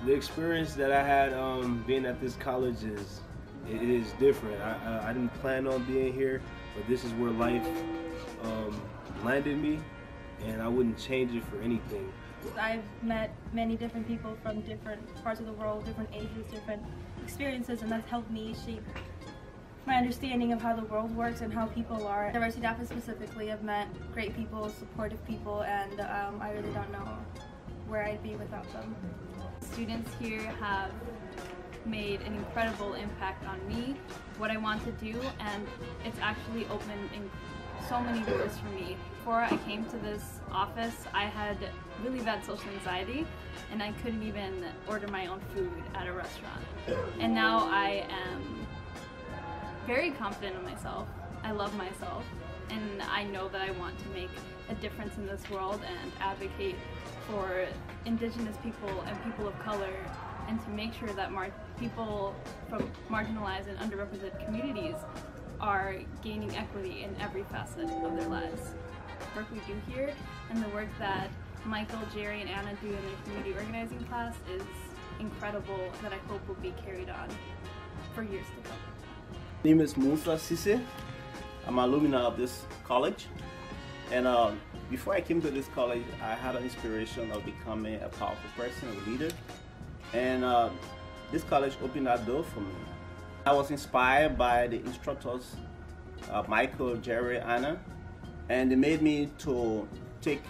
The experience that I had being at this college is different. I didn't plan on being here, but this is where life landed me, and I wouldn't change it for anything. I've met many different people from different parts of the world, different ages, different experiences, and that's helped me shape my understanding of how the world works and how people are. Diversity office specifically, I've met great people, supportive people, and I really don't know where I'd be without them. Students here have made an incredible impact on me, what I want to do, and it's actually opened so many doors for me. Before I came to this office, I had really bad social anxiety and I couldn't even order my own food at a restaurant. And now I am very confident in myself. I love myself, and I know that I want to make a difference in this world and advocate for Indigenous people and people of color, and to make sure that people from marginalized and underrepresented communities are gaining equity in every facet of their lives. The work we do here and the work that Michael, Jerry, and Anna do in their community organizing class is incredible, that I hope will be carried on for years to come. My name is nhcc. I'm an alumni of this college, and before I came to this college, I had an inspiration of becoming a powerful person, a leader, and this college opened that door for me. I was inspired by the instructors, Michael, Jerry, Anna, and they made me to take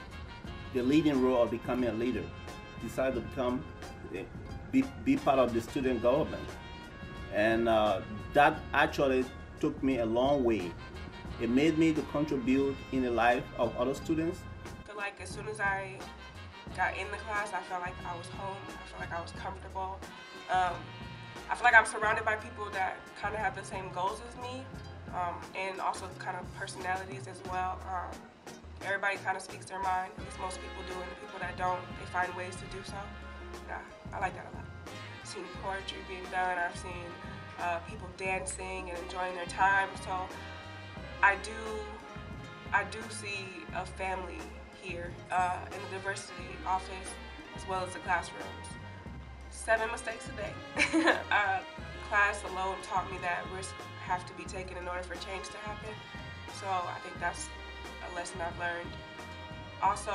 the leading role of becoming a leader. Decided to be part of the student government, and that actually took me a long way. It made me to contribute in the life of other students. I feel like as soon as I got in the class, I felt like I was home. I felt like I was comfortable. I feel like I'm surrounded by people that kind of have the same goals as me, and also kind of personalities as well. Everybody kind of speaks their mind, at least most people do, and the people that don't, they find ways to do so. Yeah, I like that a lot. I've seen poetry being done, I've seen people dancing and enjoying their time, so I do see a family here in the diversity office as well as the classrooms. 7 mistakes a day. Class alone taught me that risks have to be taken in order for change to happen. So I think that's a lesson I've learned. Also,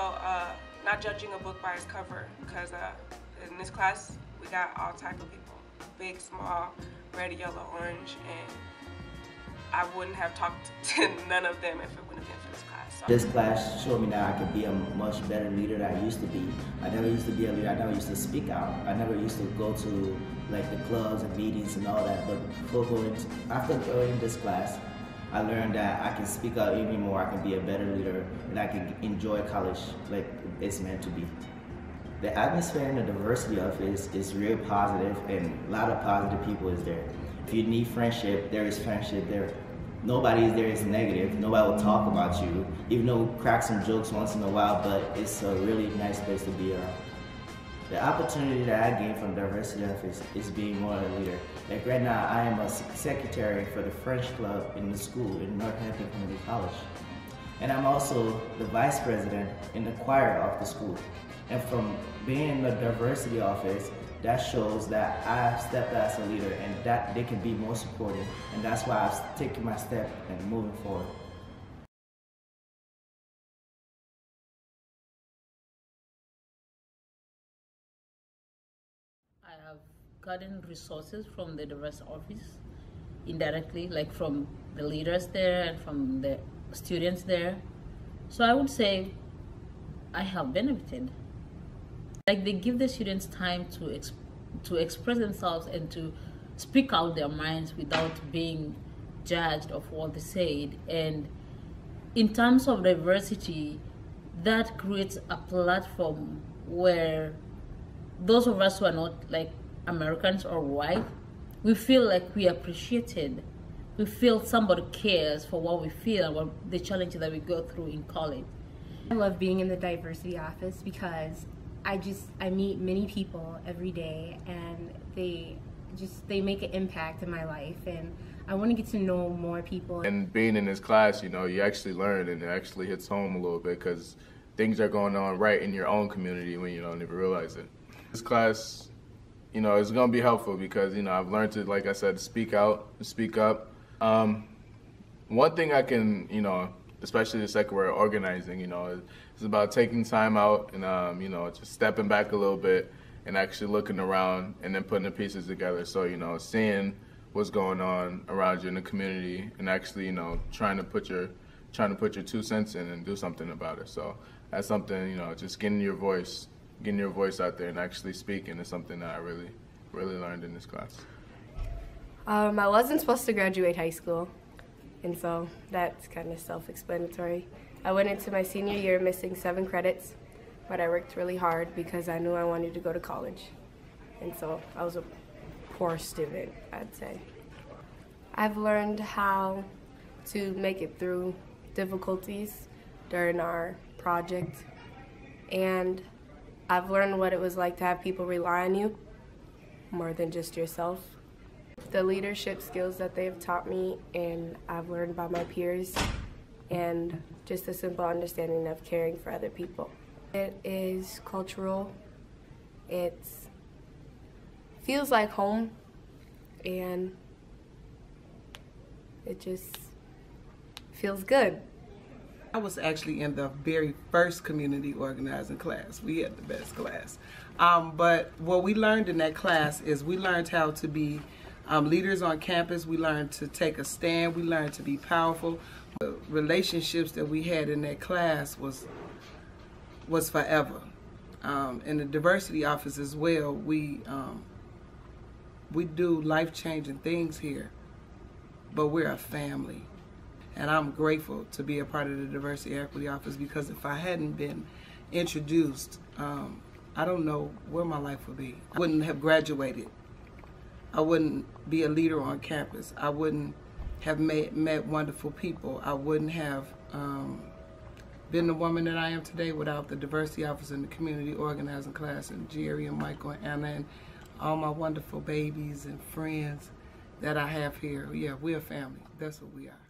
not judging a book by its cover, because in this class we got all type of people, big, small, red, yellow, orange, and I wouldn't have talked to none of them if it wouldn't have been for this class. So. This class showed me that I could be a much better leader than I used to be. I never used to be a leader. I never used to speak out. I never used to go to like the clubs and meetings and all that. But after going this class, I learned that I can speak out even more. I can be a better leader, and I can enjoy college like it's meant to be. The atmosphere in the diversity office is real positive, and a lot of positive people is there. If you need friendship, there is friendship there. Nobody there is negative. Nobody will talk about you, even though we crack some jokes once in a while, but it's a really nice place to be around. The opportunity that I gained from the diversity office is being more of a leader. Like right now, I am a secretary for the French club in the school in Northampton Community College. And I'm also the vice president in the choir of the school. And from being in the diversity office, that shows that I've stepped as a leader and that they can be more supportive. And that's why I've taken my step and moving forward. I have gotten resources from the diversity office indirectly, like from the leaders there and from the students there. So I would say I have benefited. Like they give the students time to express themselves and to speak out their minds without being judged of what they said. And in terms of diversity, that creates a platform where those of us who are not like Americans or white, we feel like we are appreciated. We feel somebody cares for what we feel and what the challenges that we go through in college. I love being in the diversity office because I meet many people every day, and they make an impact in my life, and I want to get to know more people. And being in this class, you know, you actually learn, and it actually hits home a little bit because things are going on right in your own community when you don't even realize it. This class you know, it's going to be helpful because, you know, I've learned to, like I said, speak out, speak up. One thing I can, you know, especially the second word, organizing, you know, it's about taking time out and, you know, just stepping back a little bit and actually looking around and then putting the pieces together. So, you know, seeing what's going on around you in the community and actually, you know, trying to put your 2 cents in and do something about it. So that's something, you know, just getting your voice out there and actually speaking is something that I really learned in this class. I wasn't supposed to graduate high school, and so that's kind of self-explanatory. I went into my senior year missing 7 credits, but I worked really hard because I knew I wanted to go to college. And so I was a poor student, I'd say. I've learned how to make it through difficulties during our project, and I've learned what it was like to have people rely on you more than just yourself. The leadership skills that they've taught me and I've learned by my peers, and just a simple understanding of caring for other people. It is cultural. It feels like home, and it just feels good. I was actually in the very first community organizing class. We had the best class. But what we learned in that class is we learned how to be leaders on campus. We learned to take a stand. We learned to be powerful. The relationships that we had in that class was forever. In the diversity office as well, we do life-changing things here, but we're a family. And I'm grateful to be a part of the Diversity Equity Office, because if I hadn't been introduced, I don't know where my life would be. I wouldn't have graduated. I wouldn't be a leader on campus. I wouldn't have met wonderful people. I wouldn't have been the woman that I am today without the Diversity Office and the community organizing class, and Jerry and Michael and Anna and all my wonderful babies and friends that I have here. Yeah, we're a family. That's what we are.